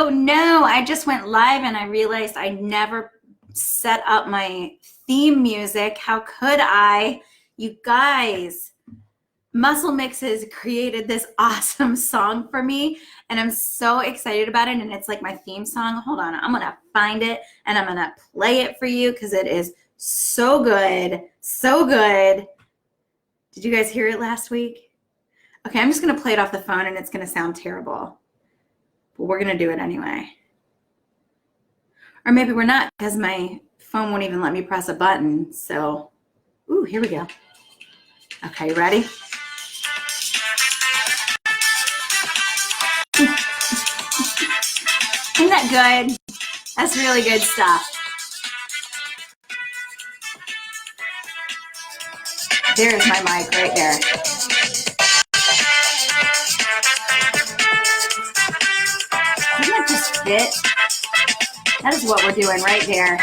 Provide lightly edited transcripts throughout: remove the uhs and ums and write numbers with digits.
Oh no, I just went live and I realized I never set up my theme music. How could I? You guys, Muscle Mixes created this awesome song for me and I'm so excited about it. And it's like my theme song. Hold on, I'm gonna find it and I'm gonna play it for you because it is so good, so good. Did you guys hear it last week? Okay, I'm just gonna play it off the phone and it's gonna sound terrible. But we're gonna do it anyway. Or maybe we're not because my phone won't even let me press a button. So, ooh, here we go. Okay, you ready? Isn't that good? That's really good stuff. There's my mic right there. Doesn't that just fit? That is what we're doing right there.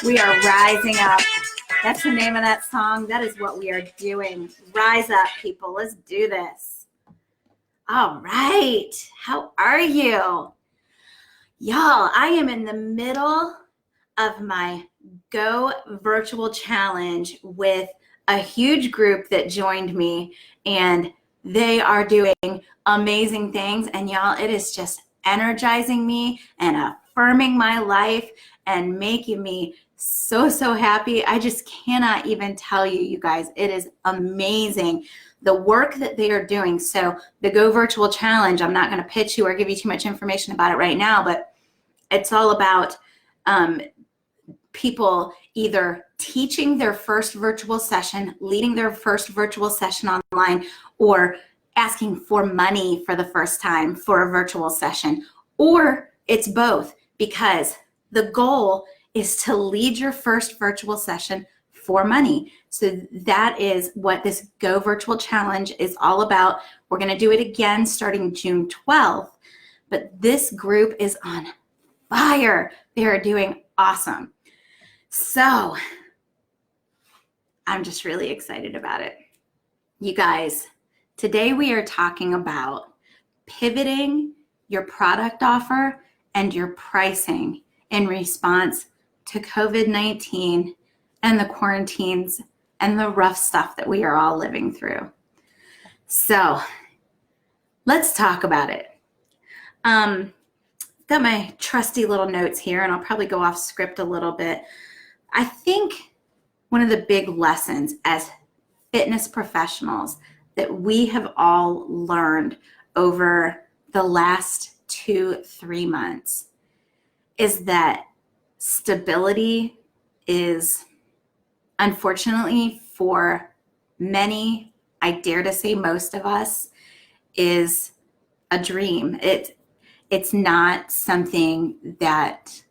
We are rising up. That's the name of that song. That is what we are doing. Rise up, people. Let's do this. All right. How are you? Y'all, I am in the middle of my Go Virtual Challenge with a huge group that joined me, and they are doing amazing things. And y'all, it is just energizing me and affirming my life and making me so happy. I just cannot even tell you, you guys, it is amazing the work that they are doing. So the Go Virtual Challenge, I'm not going to pitch you or give you too much information about it right now, but it's all about people either teaching their first virtual session, leading their first virtual session online, or asking for money for the first time for a virtual session. Or it's both, because the goal is to lead your first virtual session for money. So that is what this Go Virtual Challenge is all about. We're going to do it again starting June 12th, but this group is on fire. They are doing awesome. So I'm just really excited about it. You guys, today we are talking about pivoting your product offer and your pricing in response to COVID-19 and the quarantines and the rough stuff that we are all living through. So let's talk about it. Got my trusty little notes here, and I'll probably go off script a little bit. I think one of the big lessons as fitness professionals that we have all learned over the last 2-3 months is that stability is, unfortunately for many, I dare to say most of us, is a dream. It's not something that,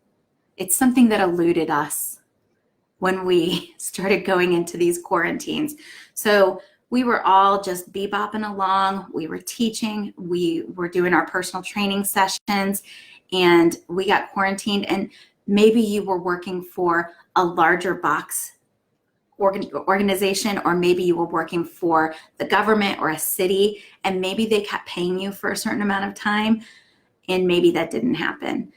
it's something that eluded us when we started going into these quarantines. So we were all just bebopping along. We were teaching, we were doing our personal training sessions, and we got quarantined. And maybe you were working for a larger box organization, or maybe you were working for the government or a city, and maybe they kept paying you for a certain amount of time, and maybe that didn't happen.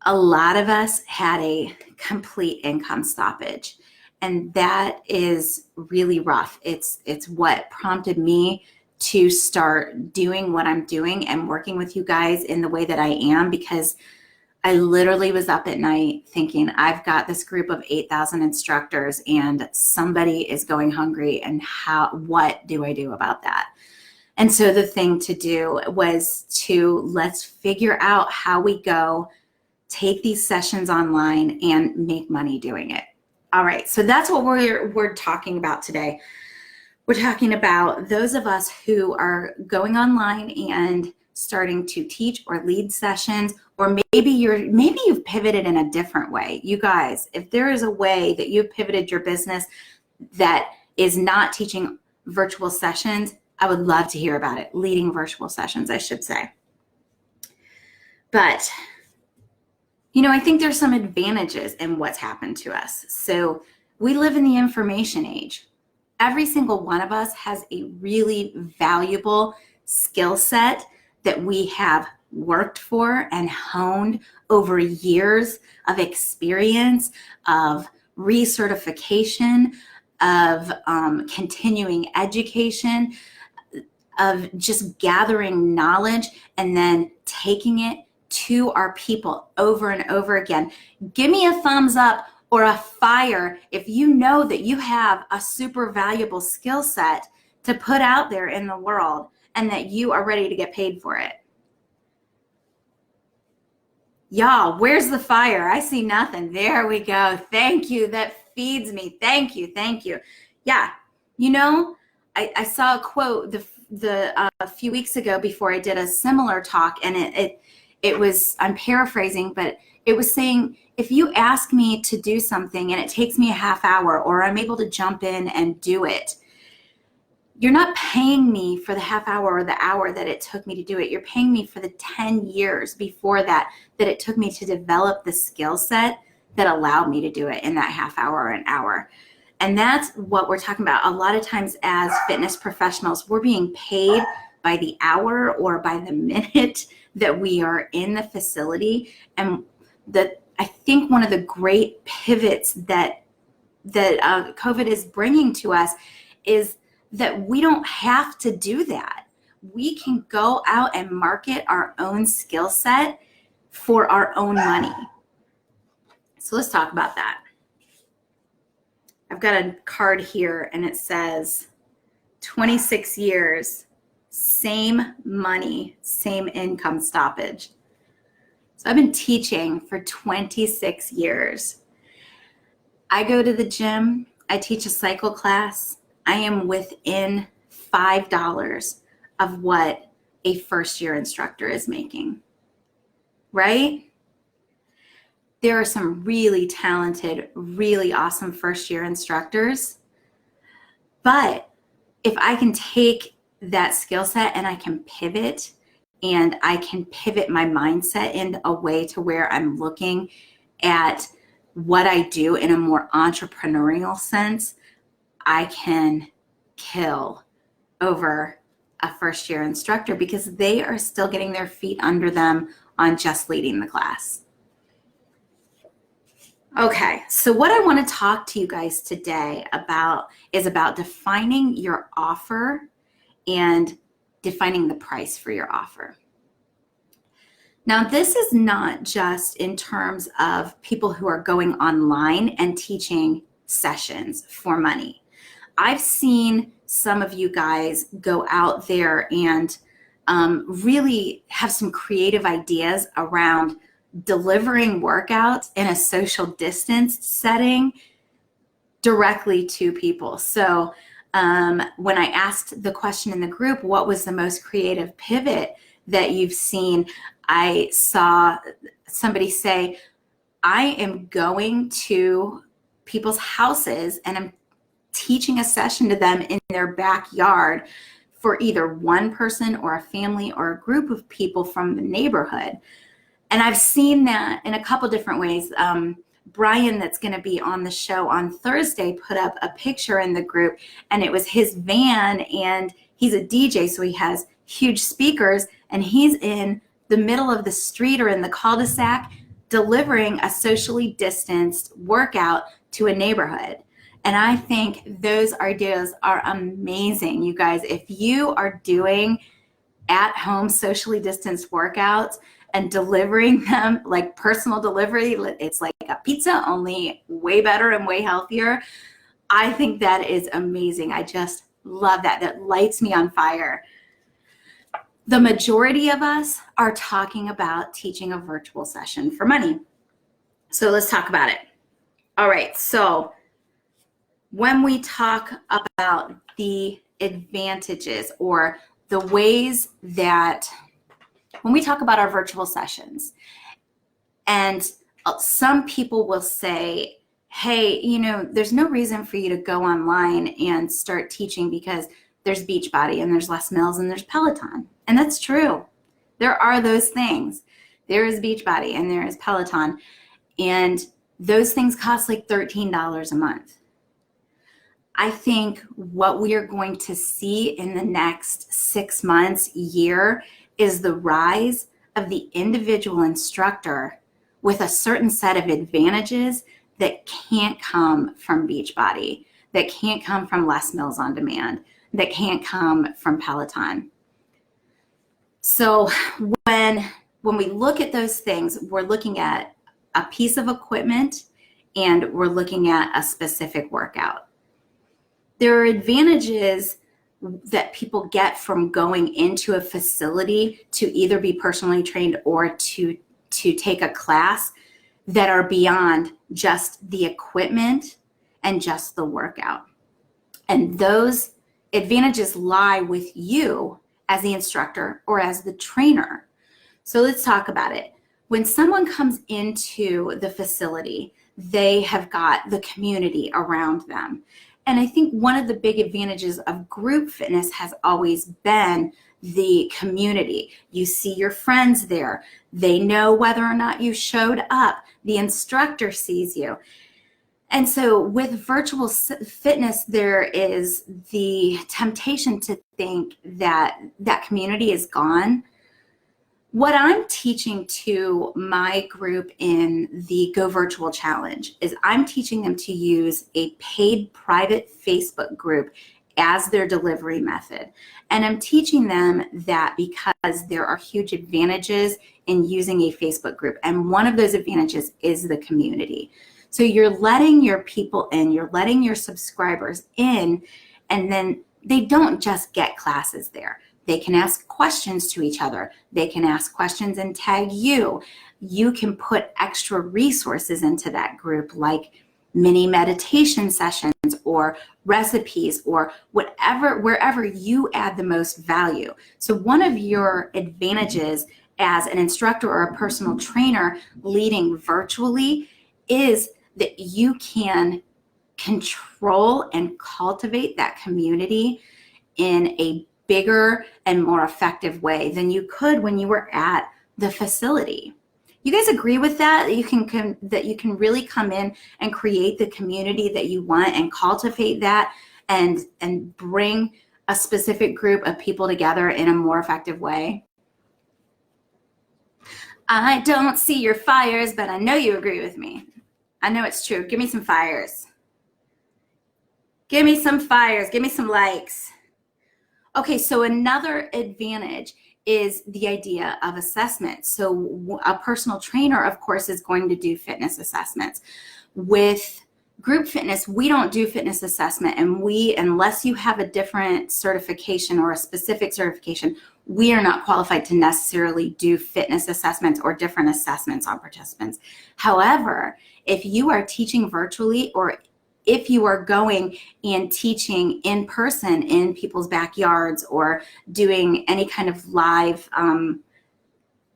A lot of us had a complete income stoppage, and that is really rough. It's what prompted me to start doing what I'm doing and working with you guys in the way that I am, because I literally was up at night thinking, I've got this group of 8,000 instructors and somebody is going hungry, and what do I do about that? And so the thing to do was let's figure out how we go take these sessions online and make money doing it. All right, so that's what we're talking about today. We're talking about those of us who are going online and starting to teach or lead sessions, or maybe you've pivoted in a different way. You guys, if there is a way that you've pivoted your business that is not teaching virtual sessions, I would love to hear about it. Leading virtual sessions, I should say. But I think there's some advantages in what's happened to us. So we live in the information age. Every single one of us has a really valuable skill set that we have worked for and honed over years of experience, of recertification, of continuing education, of just gathering knowledge and then taking it to our people over and over again. Give me a thumbs up or a fire if you know that you have a super valuable skill set to put out there in the world and that you are ready to get paid for it. Y'all, where's the fire? I see nothing. There we go. Thank you. That feeds me. Thank you. Thank you. Yeah. You know, I saw a quote a few weeks ago before I did a similar talk, and it was, I'm paraphrasing, but it was saying, if you ask me to do something and it takes me a half hour or I'm able to jump in and do it, you're not paying me for the half hour or the hour that it took me to do it. You're paying me for the 10 years before that it took me to develop the skill set that allowed me to do it in that half hour or an hour. And that's what we're talking about. A lot of times as fitness professionals, we're being paid by the hour or by the minute that we are in the facility. And I think one of the great pivots that COVID is bringing to us is that we don't have to do that. We can go out and market our own skill set for our own money. So let's talk about that. I've got a card here and it says 26 years, same money, same income stoppage. So I've been teaching for 26 years. I go to the gym, I teach a cycle class. I am within $5 of what a first-year instructor is making, right? There are some really talented, really awesome first-year instructors. But if I can take that skill set and I can pivot, and I can pivot my mindset in a way to where I'm looking at what I do in a more entrepreneurial sense, I can kill over a first-year instructor because they are still getting their feet under them on just leading the class. Okay, so what I want to talk to you guys today about is about defining your offer and defining the price for your offer. Now, this is not just in terms of people who are going online and teaching sessions for money. I've seen some of you guys go out there and really have some creative ideas around delivering workouts in a social distance setting directly to people. So when I asked the question in the group, what was the most creative pivot that you've seen? I saw somebody say, I am going to people's houses and I'm teaching a session to them in their backyard for either one person or a family or a group of people from the neighborhood. And I've seen that in a couple different ways. Brian, that's going to be on the show on Thursday, put up a picture in the group, and it was his van, and he's a DJ, so he has huge speakers, and he's in the middle of the street or in the cul-de-sac delivering a socially distanced workout to a neighborhood. And I think those ideas are amazing, you guys. If you are doing at-home socially distanced workouts and delivering them like personal delivery, it's like a pizza, only way better and way healthier. I think that is amazing. I just love that. That lights me on fire. The majority of us are talking about teaching a virtual session for money. So let's talk about it. All right, so when we talk about the advantages or the ways that when we talk about our virtual sessions, and some people will say, hey, you know, there's no reason for you to go online and start teaching because there's Beachbody and there's Les Mills and there's Peloton. And that's true. There are those things. There is Beachbody and there is Peloton. And those things cost like $13 a month. I think what we are going to see in the next 6 months, year, is the rise of the individual instructor with a certain set of advantages that can't come from Beachbody, that can't come from Les Mills On Demand, that can't come from Peloton. So when we look at those things, we're looking at a piece of equipment and we're looking at a specific workout. There are advantages that people get from going into a facility to either be personally trained or to take a class that are beyond just the equipment and just the workout. And those advantages lie with you as the instructor or as the trainer. So let's talk about it. When someone comes into the facility, they have got the community around them. And I think one of the big advantages of group fitness has always been the community. You see your friends there. They know whether or not you showed up. The instructor sees you. And so with virtual fitness, there is the temptation to think that that community is gone. What I'm teaching to my group in the Go Virtual Challenge is I'm teaching them to use a paid private Facebook group as their delivery method. And I'm teaching them that because there are huge advantages in using a Facebook group. And one of those advantages is the community. So you're letting your people in, you're letting your subscribers in, and then they don't just get classes there. They can ask questions to each other. They can ask questions and tag you. You can put extra resources into that group like mini meditation sessions or recipes or whatever, wherever you add the most value. So one of your advantages as an instructor or a personal trainer leading virtually is that you can control and cultivate that community in a bigger and more effective way than you could when you were at the facility. You guys agree with that? That you can really come in and create the community that you want and cultivate that and bring a specific group of people together in a more effective way? I don't see your fires, but I know you agree with me. I know it's true. Give me some fires. Give me some fires. Give me some likes. Okay, so another advantage is the idea of assessment. So a personal trainer, of course, is going to do fitness assessments. With group fitness, we don't do fitness assessment, and unless you have a different certification or a specific certification, we are not qualified to necessarily do fitness assessments or different assessments on participants. However, if you are teaching virtually or if you are going and teaching in person in people's backyards or doing any kind of live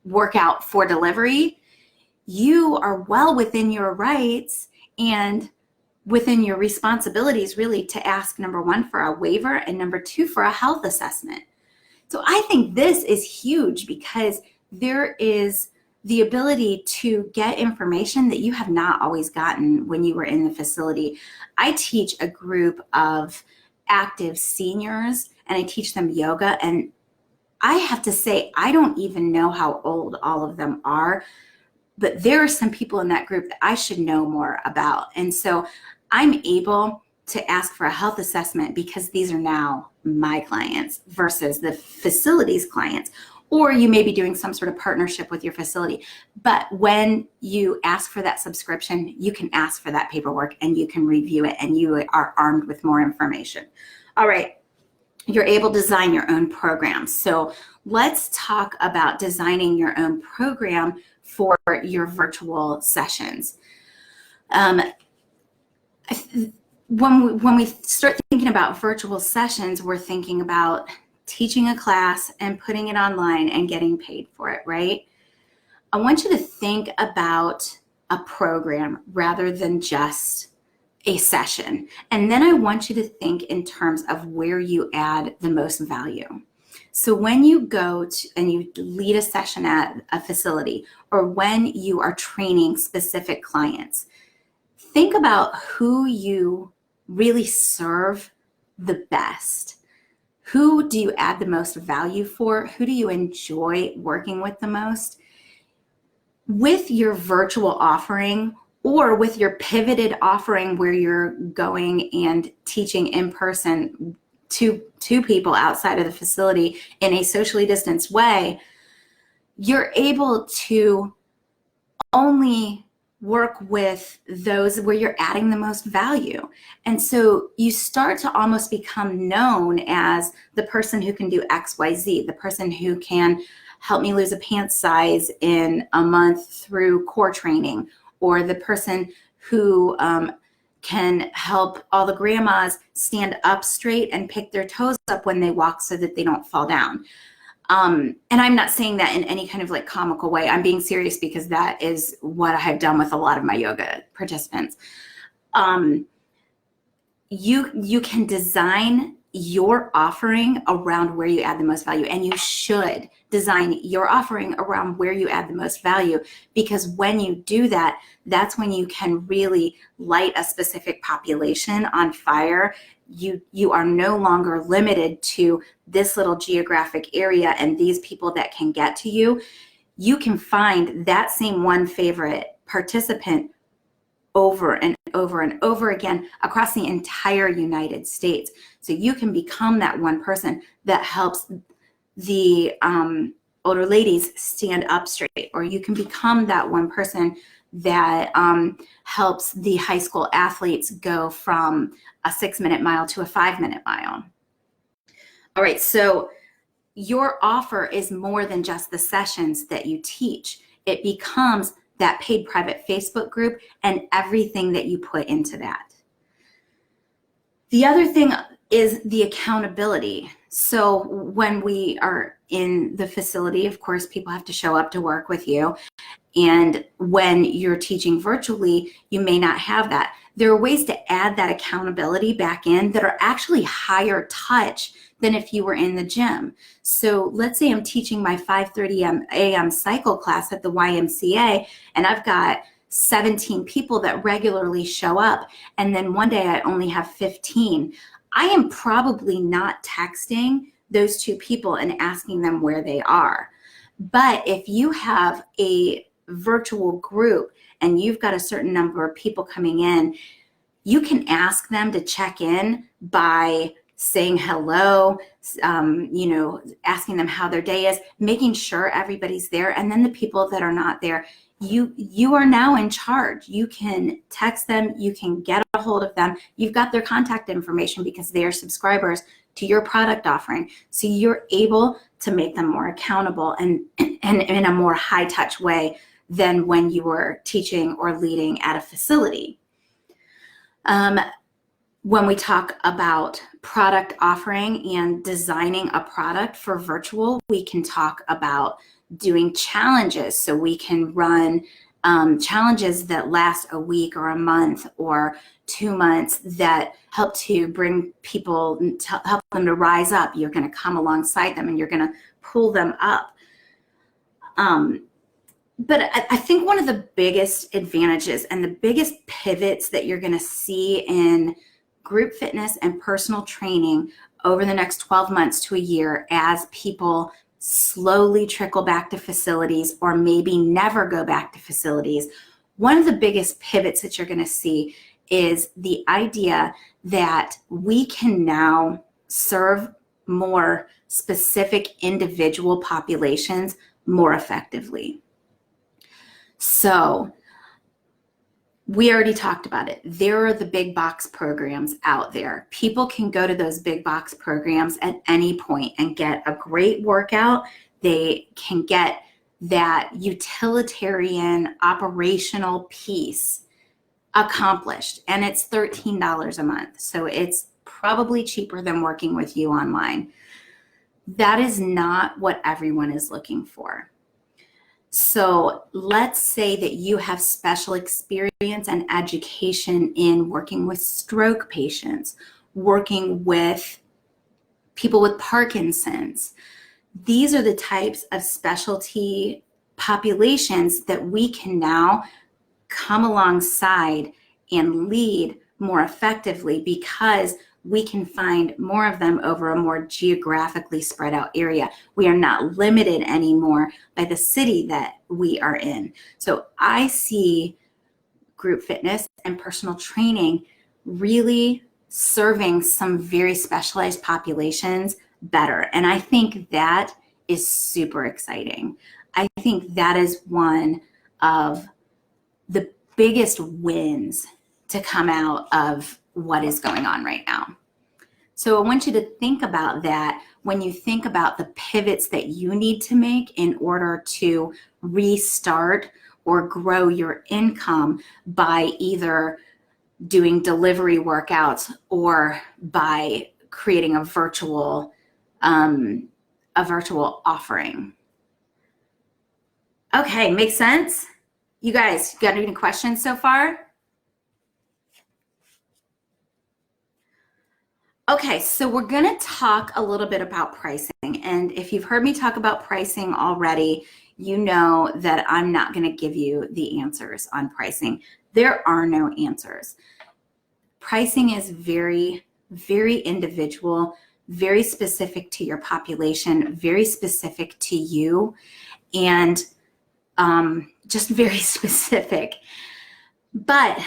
workout for delivery, you are well within your rights and within your responsibilities really to ask, number one, for a waiver, and number two, for a health assessment. So I think this is huge because there is the ability to get information that you have not always gotten when you were in the facility. I teach a group of active seniors and I teach them yoga, and I have to say, I don't even know how old all of them are, but there are some people in that group that I should know more about. And so I'm able to ask for a health assessment because these are now my clients versus the facility's clients. Or you may be doing some sort of partnership with your facility. But when you ask for that subscription, you can ask for that paperwork and you can review it and you are armed with more information. All right, you're able to design your own program. So let's talk about designing your own program for your virtual sessions. When we start thinking about virtual sessions, we're thinking about teaching a class and putting it online and getting paid for it, right? I want you to think about a program rather than just a session. And then I want you to think in terms of where you add the most value. So when you go to, and you lead a session at a facility, or when you are training specific clients, think about who you really serve the best. Who do you add the most value for? Who do you enjoy working with the most? With your virtual offering or with your pivoted offering where you're going and teaching in person to people outside of the facility in a socially distanced way, you're able to only work with those where you're adding the most value. And so you start to almost become known as the person who can do XYZ, the person who can help me lose a pant size in a month through core training, or the person who can help all the grandmas stand up straight and pick their toes up when they walk so that they don't fall down. And I'm not saying that in any kind of like comical way. I'm being serious because that is what I have done with a lot of my yoga participants. You can design your offering around where you add the most value, and you should design your offering around where you add the most value, because when you do that, that's when you can really light a specific population on fire. You are no longer limited to this little geographic area and these people that can get to you. You can find that same one favorite participant over and over and over again across the entire United States. So you can become that one person that helps the older ladies stand up straight, or you can become that one person that helps the high school athletes go from a 6-minute mile to a 5-minute mile. All right, so your offer is more than just the sessions that you teach. It becomes that paid private Facebook group and everything that you put into that. The other thing is the accountability. So when we are in the facility, of course, people have to show up to work with you. And when you're teaching virtually, you may not have that. There are ways to add that accountability back in that are actually higher touch than if you were in the gym. So let's say I'm teaching my 5:30 a.m. cycle class at the YMCA, and I've got 17 people that regularly show up, and then one day I only have 15. I am probably not texting those 2 people and asking them where they are. But if you have a virtual group and you've got a certain number of people coming in, you can ask them to check in by saying hello, asking them how their day is, making sure everybody's there. And then the people that are not there, you are now in charge. You can text them, you can get a hold of them. You've got their contact information because they are subscribers to your product offering. So you're able to make them more accountable and in a more high touch way than when you were teaching or leading at a facility. When we talk about product offering and designing a product for virtual, we can talk about doing challenges. So we can run challenges that last a week or a month or 2 months that help to bring people, to help them to rise up. You're going to come alongside them and you're going to pull them up. But I think one of the biggest advantages and the biggest pivots that you're going to see in group fitness and personal training over the next 12 months to a year, as people slowly trickle back to facilities or maybe never go back to facilities, one of the biggest pivots that you're going to see is the idea that we can now serve more specific individual populations more effectively. So we already talked about it. There are the big box programs out there. People can go to those big box programs at any point and get a great workout. They can get that utilitarian operational piece accomplished, and it's $13 a month. So it's probably cheaper than working with you online. That is not what everyone is looking for. So let's say that you have special experience and education in working with stroke patients, working with people with Parkinson's. These are the types of specialty populations that we can now come alongside and lead more effectively, because we can find more of them over a more geographically spread out area. We are not limited anymore by the city that we are in. So I see group fitness and personal training really serving some very specialized populations better. And I think that is super exciting. I think that is one of the biggest wins to come out of what is going on right now. So I want you to think about that when you think about the pivots that you need to make in order to restart or grow your income by either doing delivery workouts or by creating a virtual offering. Okay, makes sense? You guys got any questions so far? Okay, so we're going to talk a little bit about pricing. And if you've heard me talk about pricing already, you know that I'm not going to give you the answers on pricing. There are no answers. Pricing is very, very individual, very specific to your population, very specific to you, and just very specific. But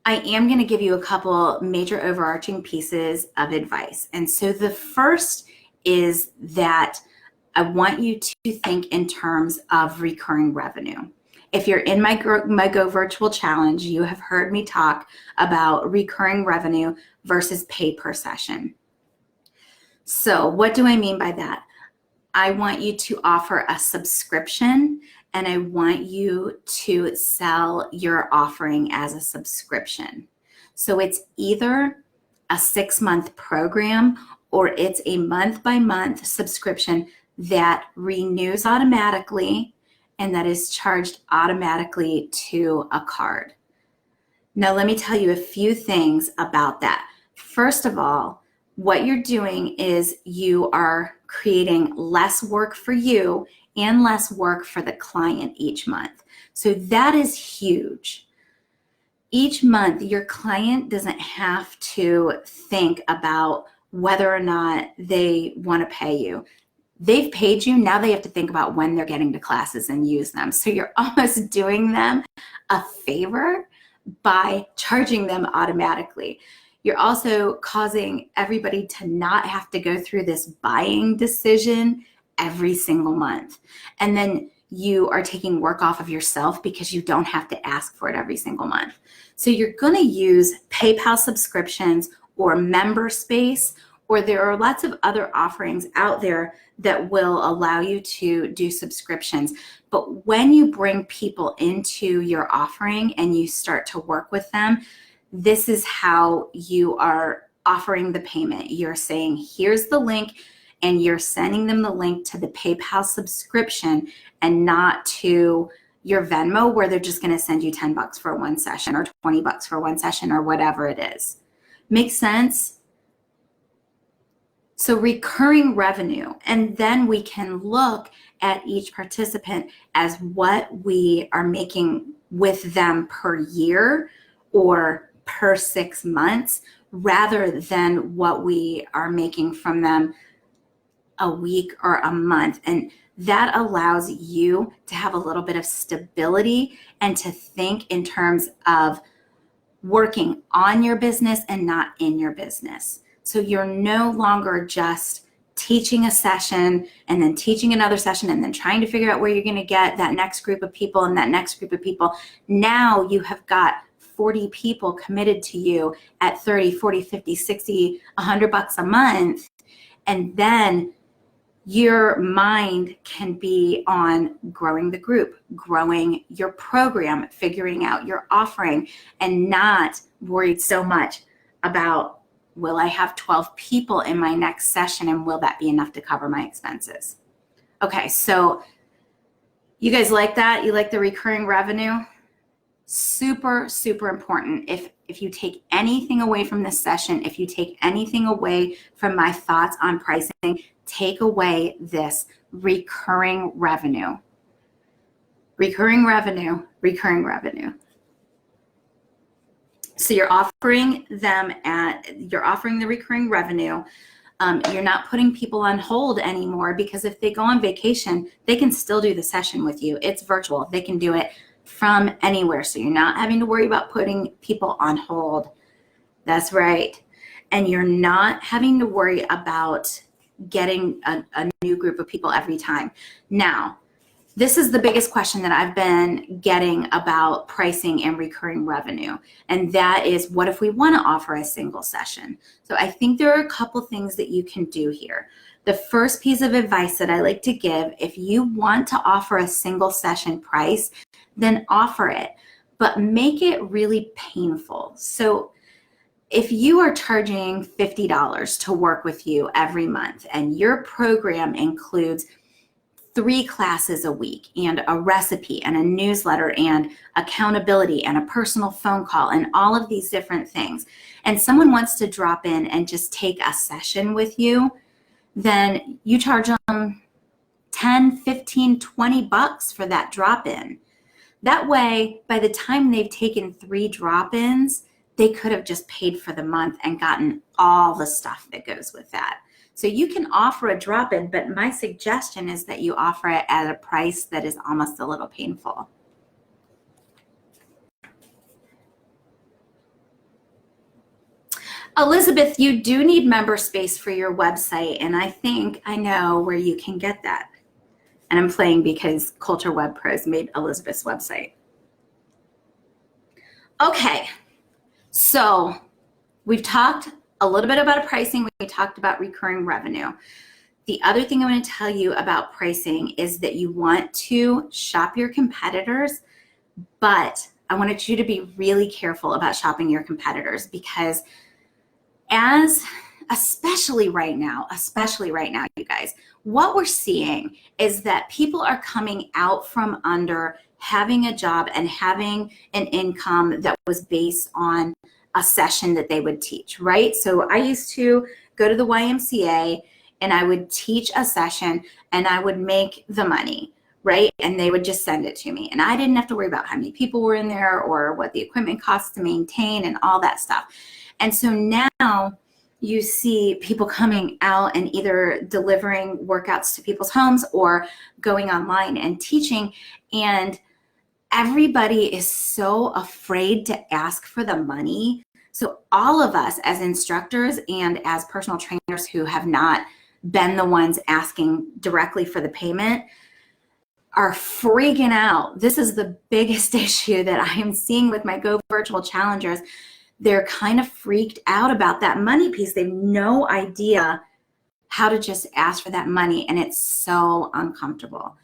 I am going to give you a couple major overarching pieces of advice. And so the first is that I want you to think in terms of recurring revenue. If you're in my Go Virtual Challenge, you have heard me talk about recurring revenue versus pay per session. So what do I mean by that? I want you to offer a subscription, and I want you to sell your offering as a subscription. So it's either a 6-month program or it's a month-by-month subscription that renews automatically and that is charged automatically to a card. Now, let me tell you a few things about that. First of all, what you're doing is you are creating less work for you and less work for the client each month. So that is huge. Each month, your client doesn't have to think about whether or not they want to pay you. They've paid you, now they have to think about when they're getting to classes and use them. So you're almost doing them a favor by charging them automatically. You're also causing everybody to not have to go through this buying decision every single month. And then you are taking work off of yourself because you don't have to ask for it every single month. So you're going to use PayPal subscriptions or MemberSpace, or there are lots of other offerings out there that will allow you to do subscriptions. But when you bring people into your offering and you start to work with them, this is how you are offering the payment. You're saying, here's the link, and you're sending them the link to the PayPal subscription and not to your Venmo, where they're just going to send you $10 for one session or $20 for one session or whatever it is. Make sense? So recurring revenue, and then we can look at each participant as what we are making with them per year or per 6 months, rather than what we are making from them a week or a month. And that allows you to have a little bit of stability and to think in terms of working on your business and not in your business. So you're no longer just teaching a session and then teaching another session and then trying to figure out where you're going to get that next group of people and that next group of people. Now you have got 40 people committed to you at 30, 40, 50, 60, $100 a month. And then your mind can be on growing the group, growing your program, figuring out your offering, and not worried so much about, will I have 12 people in my next session and will that be enough to cover my expenses? Okay, so you guys like that? You like the recurring revenue? Super, super important. If you take anything away from this session, if you take anything away from my thoughts on pricing, take away this recurring revenue. Recurring revenue, recurring revenue. So you're offering the recurring revenue. You're not putting people on hold anymore, because if they go on vacation, they can still do the session with you. It's virtual. They can do it from anywhere. So you're not having to worry about putting people on hold. That's right. And you're not having to worry about getting a new group of people every time. Now, this is the biggest question that I've been getting about pricing and recurring revenue. And that is, what if we want to offer a single session? So I think there are a couple things that you can do here. The first piece of advice that I like to give, if you want to offer a single session price, then offer it, but make it really painful. So if you are charging $50 to work with you every month, and your program includes 3 classes a week and a recipe and a newsletter and accountability and a personal phone call and all of these different things, and someone wants to drop in and just take a session with you, then you charge them 10, 15, 20 bucks for that drop-in. That way, by the time they've taken 3 drop-ins, they could have just paid for the month and gotten all the stuff that goes with that. So you can offer a drop-in, but my suggestion is that you offer it at a price that is almost a little painful. Elizabeth, you do need member space for your website, and I think I know where you can get that. And I'm playing because Culture Web Pros made Elizabeth's website. Okay, so we've talked a little bit about pricing. We talked about recurring revenue. The other thing I want to tell you about pricing is that you want to shop your competitors, but I wanted you to be really careful about shopping your competitors, because especially right now, you guys, what we're seeing is that people are coming out from under having a job and having an income that was based on a session that they would teach, right? So I used to go to the YMCA and I would teach a session and I would make the money, right? And they would just send it to me. And I didn't have to worry about how many people were in there or what the equipment costs to maintain and all that stuff. And so now you see people coming out and either delivering workouts to people's homes or going online and teaching, and everybody is so afraid to ask for the money. So all of us as instructors and as personal trainers who have not been the ones asking directly for the payment are freaking out. This is the biggest issue that I am seeing with my Go Virtual Challengers. They're kind of freaked out about that money piece. They have no idea how to just ask for that money, and it's so uncomfortable.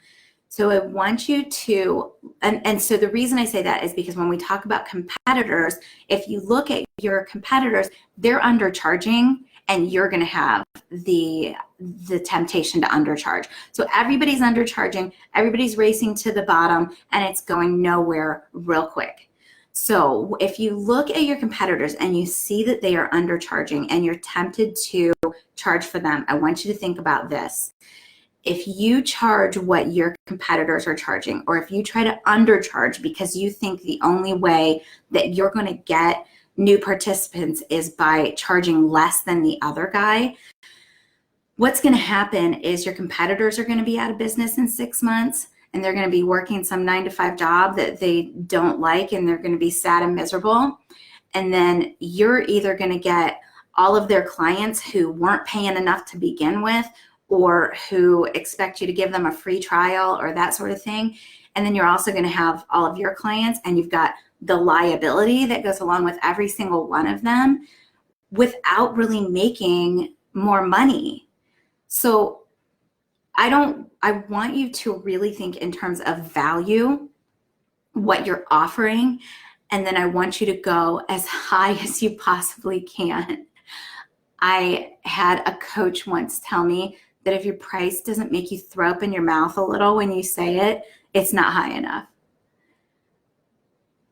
So I want you to, and so the reason I say that is because when we talk about competitors, if you look at your competitors, they're undercharging, and you're going to have the temptation to undercharge. So everybody's undercharging, everybody's racing to the bottom, and it's going nowhere real quick. So if you look at your competitors and you see that they are undercharging and you're tempted to charge for them, I want you to think about this. If you charge what your competitors are charging, or if you try to undercharge because you think the only way that you're going to get new participants is by charging less than the other guy, what's going to happen is your competitors are going to be out of business in 6 months, and they're going to be working some 9-to-5 job that they don't like, and they're going to be sad and miserable. And then you're either going to get all of their clients who weren't paying enough to begin with, or who expect you to give them a free trial or that sort of thing. And then you're also going to have all of your clients, and you've got the liability that goes along with every single one of them without really making more money. So I want you to really think in terms of value, what you're offering, and then I want you to go as high as you possibly can. I had a coach once tell me that if your price doesn't make you throw up in your mouth a little when you say it, it's not high enough.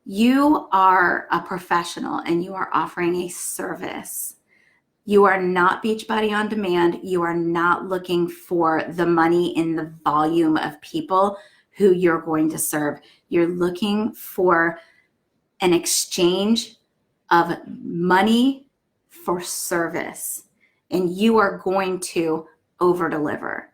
You are a professional and you are offering a service. You are not Beachbody On Demand. You are not looking for the money in the volume of people who you're going to serve. You're looking for an exchange of money for service, and you are going to over deliver.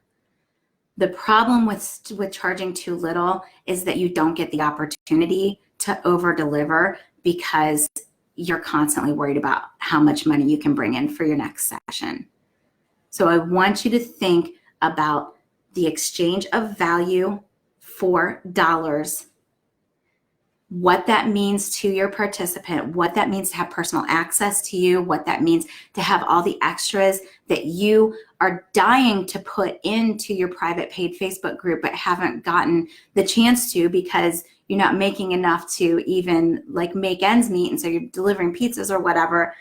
The problem with charging too little is that you don't get the opportunity to over deliver because you're constantly worried about how much money you can bring in for your next session. So I want you to think about the exchange of value for dollars, what that means to your participant, what that means to have personal access to you, what that means to have all the extras that you are dying to put into your private paid Facebook group but haven't gotten the chance to because you're not making enough to even like make ends meet, and so you're delivering pizzas or whatever.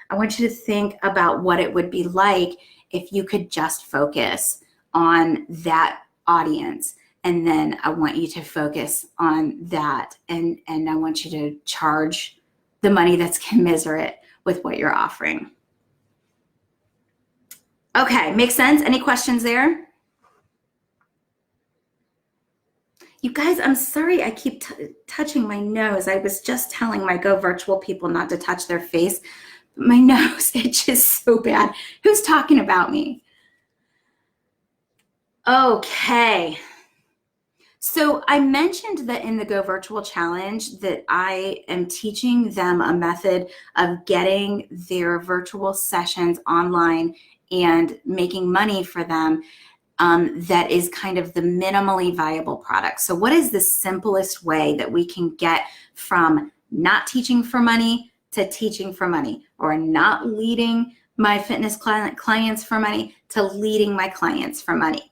I want you to think about what it would be like if you could just focus on that audience. And then I want you to focus on that. And I want you to charge the money that's commensurate with what you're offering. Okay, makes sense? Any questions there? You guys, I'm sorry I keep touching my nose. I was just telling my Go Virtual people not to touch their face. But my nose itches so bad. Who's talking about me? Okay. So I mentioned that in the Go Virtual Challenge that I am teaching them a method of getting their virtual sessions online and making money for them that is kind of the minimally viable product. So what is the simplest way that we can get from not teaching for money to teaching for money, or not leading my fitness clients for money to leading my clients for money?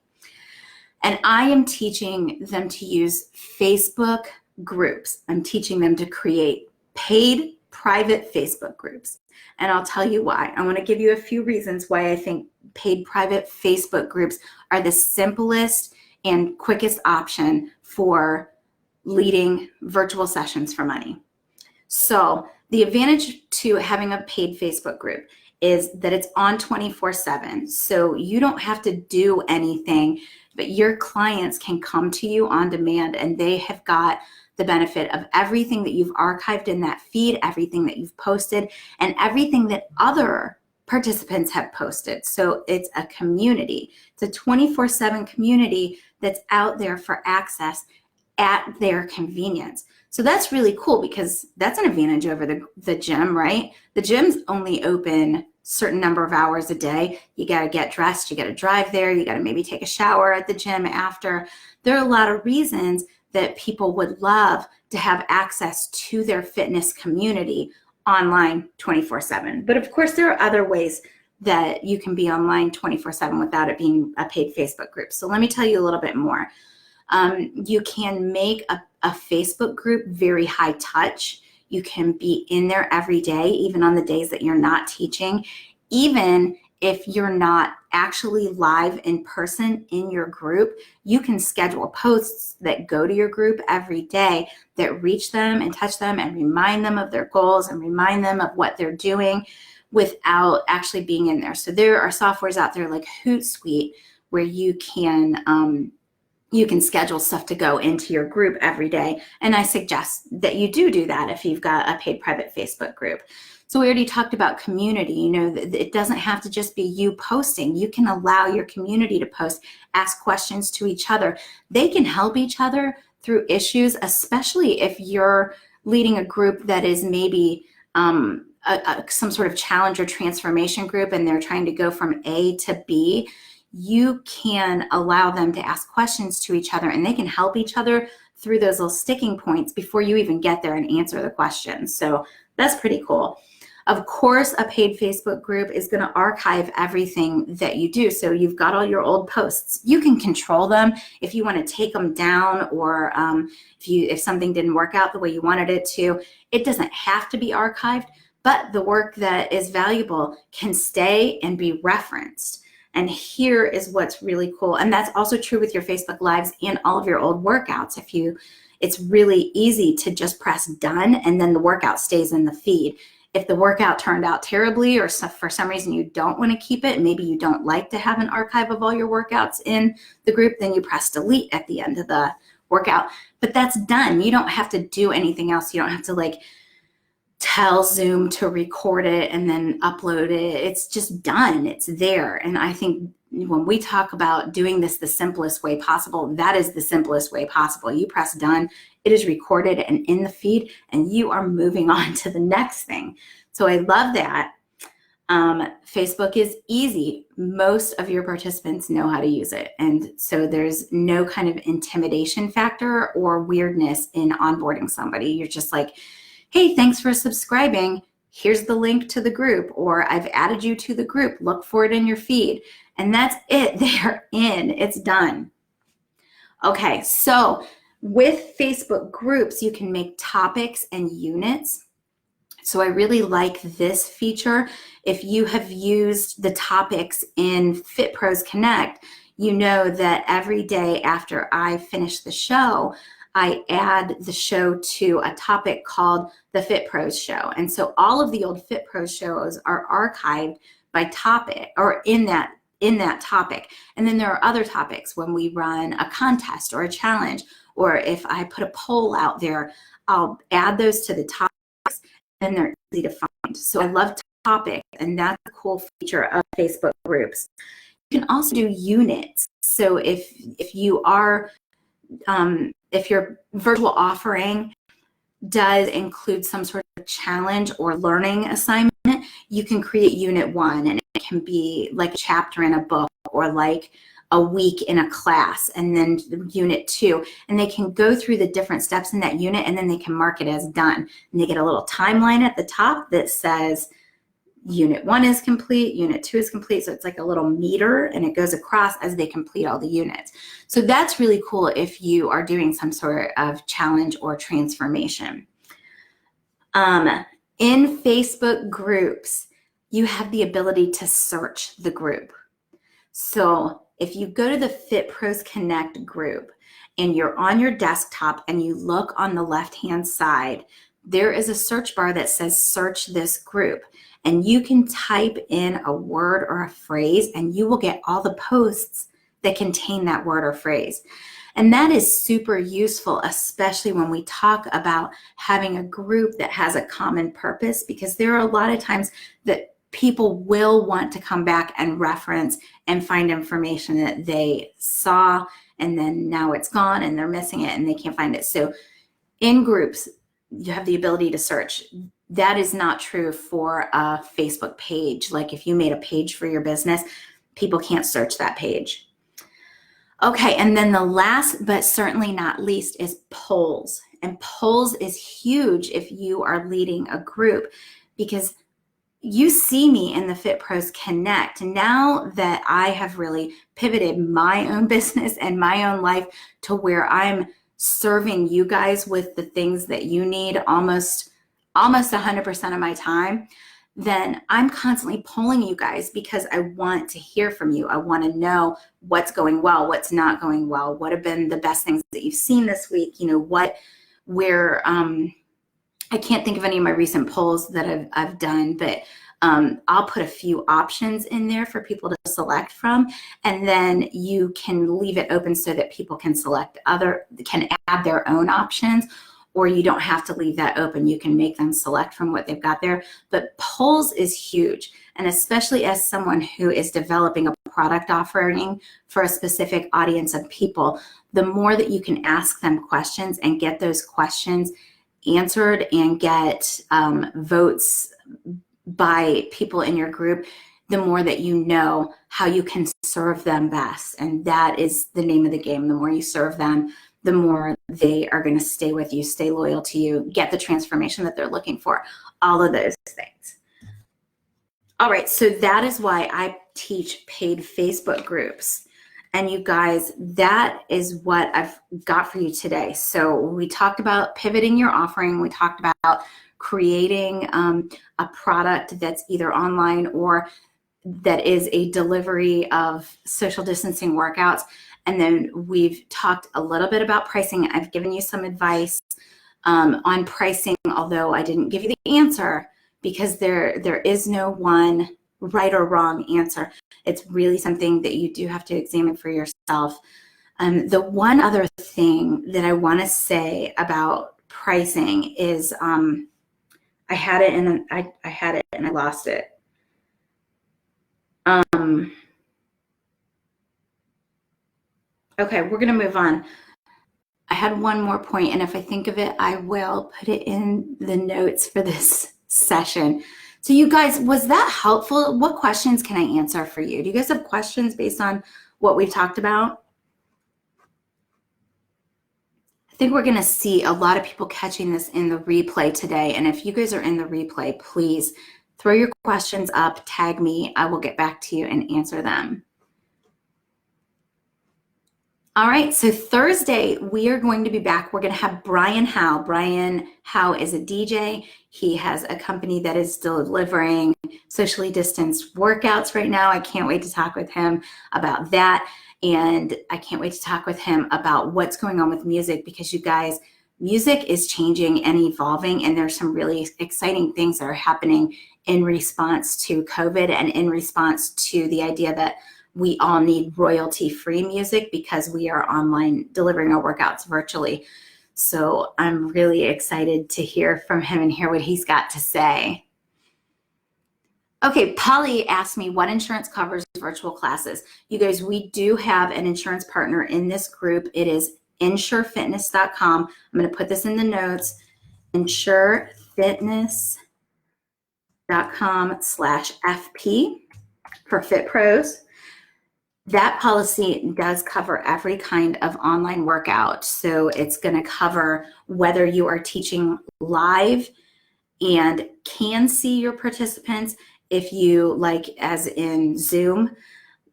And I am teaching them to use Facebook groups. I'm teaching them to create paid private Facebook groups. And I'll tell you why. I want to give you a few reasons why I think paid private Facebook groups are the simplest and quickest option for leading virtual sessions for money. So the advantage to having a paid Facebook group is that it's on 24/7. So you don't have to do anything, but your clients can come to you on demand, and they have got the benefit of everything that you've archived in that feed, everything that you've posted, and everything that other participants have posted. So it's a community. It's a 24/7 community that's out there for access at their convenience. So that's really cool because that's an advantage over the gym, right? The gym's only open certain number of hours a day. You got to get dressed, you got to drive there, you got to maybe take a shower at the gym after. There are a lot of reasons that people would love to have access to their fitness community online 24/7. But of course, there are other ways that you can be online 24/7 without it being a paid Facebook group. So let me tell you a little bit more. You can make a Facebook group very high touch. You can be in there every day, even on the days that you're not teaching, even if you're not actually live in person in your group. You can schedule posts that go to your group every day that reach them and touch them and remind them of their goals and remind them of what they're doing without actually being in there. So there are softwares out there like Hootsuite where you can schedule stuff to go into your group every day. And I suggest that you do that if you've got a paid private Facebook group. So we already talked about community. You know, it doesn't have to just be you posting. You can allow your community to post, ask questions to each other. They can help each other through issues, especially if you're leading a group that is maybe some sort of challenge or transformation group and they're trying to go from A to B. You can allow them to ask questions to each other, and they can help each other through those little sticking points before you even get there and answer the questions. So that's pretty cool. Of course, a paid Facebook group is going to archive everything that you do. So you've got all your old posts. You can control them if you want to take them down, or if something didn't work out the way you wanted it to. It doesn't have to be archived, but the work that is valuable can stay and be referenced. And here is what's really cool. And that's also true with your Facebook Lives and all of your old workouts. It's really easy to just press done and then the workout stays in the feed. If the workout turned out terribly or for some reason you don't want to keep it, maybe you don't like to have an archive of all your workouts in the group, then you press delete at the end of the workout. But that's done. You don't have to do anything else. You don't have to tell Zoom to record it and then upload it. It's just done. It's there. And I think when we talk about doing this the simplest way possible, that is the simplest way possible. You press done, it is recorded and in the feed, and you are moving on to the next thing. So I love that. Facebook is easy. Most of your participants know how to use it. And so there's no kind of intimidation factor or weirdness in onboarding somebody. You're just like, hey, thanks for subscribing. Here's the link to the group, or I've added you to the group. Look for it in your feed. And that's it. They're in. It's done. Okay, so with Facebook groups, you can make topics and units. So I really like this feature. If you have used the topics in FitPros Connect, you know that every day after I finish the show, I add the show to a topic called the FitPros Show. And so all of the old FitPros shows are archived by topic or in that topic. And then there are other topics when we run a contest or a challenge, or if I put a poll out there, I'll add those to the topics and they're easy to find. So I love topics, and that's a cool feature of Facebook groups. You can also do units. So if you are if your virtual offering does include some sort of challenge or learning assignment, you can create unit 1, and it can be like a chapter in a book or like a week in a class, and then unit 2, and they can go through the different steps in that unit, and then they can mark it as done. And they get a little timeline at the top that says unit 1 is complete, unit 2 is complete. So it's like a little meter, and it goes across as they complete all the units. So that's really cool if you are doing some sort of challenge or transformation. In Facebook groups, you have the ability to search the group. So if you go to the FitPros Connect group and you're on your desktop and you look on the left-hand side, there is a search bar that says search this group. And you can type in a word or a phrase, and you will get all the posts that contain that word or phrase. And that is super useful, especially when we talk about having a group that has a common purpose, because there are a lot of times that people will want to come back and reference and find information that they saw, and then now it's gone and they're missing it and they can't find it. So in groups, you have the ability to search. That is not true for a Facebook page. Like if you made a page for your business, people can't search that page. Okay, and then the last but certainly not least is polls. And polls is huge if you are leading a group, because you see me in the FitPros Connect. Now that I have really pivoted my own business and my own life to where I'm serving you guys with the things that you need almost 100% of my time, then I'm constantly polling you guys because I want to hear from you. I want to know what's going well, what's not going well, what have been the best things that you've seen this week, I can't think of any of my recent polls that I've done, but I'll put a few options in there for people to select from, and then you can leave it open so that people can can add their own options, or you don't have to leave that open. You can make them select from what they've got there. But polls is huge, and especially as someone who is developing a product offering for a specific audience of people, the more that you can ask them questions and get those questions answered and get votes by people in your group, the more that you know how you can serve them best. And that is the name of the game. The more you serve them, the more they are going to stay with you, stay loyal to you, get the transformation that they're looking for, all of those things. All right, so that is why I teach paid Facebook groups. And you guys, that is what I've got for you today. So we talked about pivoting your offering. We talked about creating a product that's either online or that is a delivery of social distancing workouts. And then we've talked a little bit about pricing. I've given you some advice on pricing, although I didn't give you the answer, because there is no one right or wrong answer. It's really something that you do have to examine for yourself. The one other thing that I want to say about pricing is I had it and I had it and I lost it. Okay, we're gonna move on. I had one more point, and if I think of it, I will put it in the notes for this session. So you guys, was that helpful? What questions can I answer for you? Do you guys have questions based on what we've talked about? I think we're gonna see a lot of people catching this in the replay today. And if you guys are in the replay, please throw your questions up, tag me. I will get back to you and answer them. All right, so Thursday, we are going to be back. We're going to have Brian Howe. Brian Howe is a DJ. He has a company that is delivering socially distanced workouts right now. I can't wait to talk with him about that. And I can't wait to talk with him about what's going on with music, because you guys, music is changing and evolving, and there's some really exciting things that are happening in response to COVID and in response to the idea that we all need royalty-free music because we are online delivering our workouts virtually. So I'm really excited to hear from him and hear what he's got to say. Okay, Polly asked me what insurance covers virtual classes. You guys, we do have an insurance partner in this group. It is insurefitness.com. I'm going to put this in the notes. insurefitness.com/FP for Fit Pros. That policy does cover every kind of online workout. So it's going to cover whether you are teaching live and can see your participants, if you, like as in Zoom,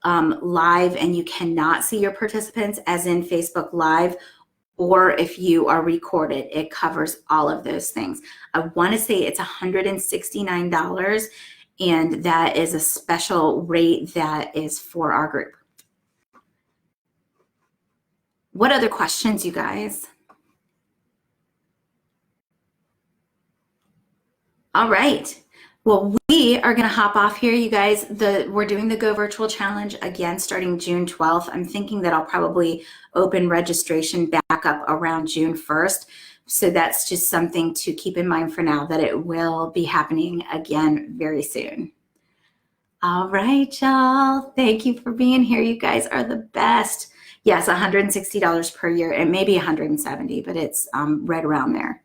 live and you cannot see your participants, as in Facebook Live, or if you are recorded. It covers all of those things. I want to say it's $169, and that is a special rate that is for our group. What other questions, you guys? All right. Well, we are going to hop off here, you guys. We're doing the Go Virtual Challenge again starting June 12th. I'm thinking that I'll probably open registration back up around June 1st. So that's just something to keep in mind for now, that it will be happening again very soon. All right, y'all. Thank you for being here. You guys are the best. Yes, $160 per year. It may be $170, but it's right around there.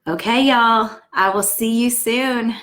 Okay, y'all. I will see you soon.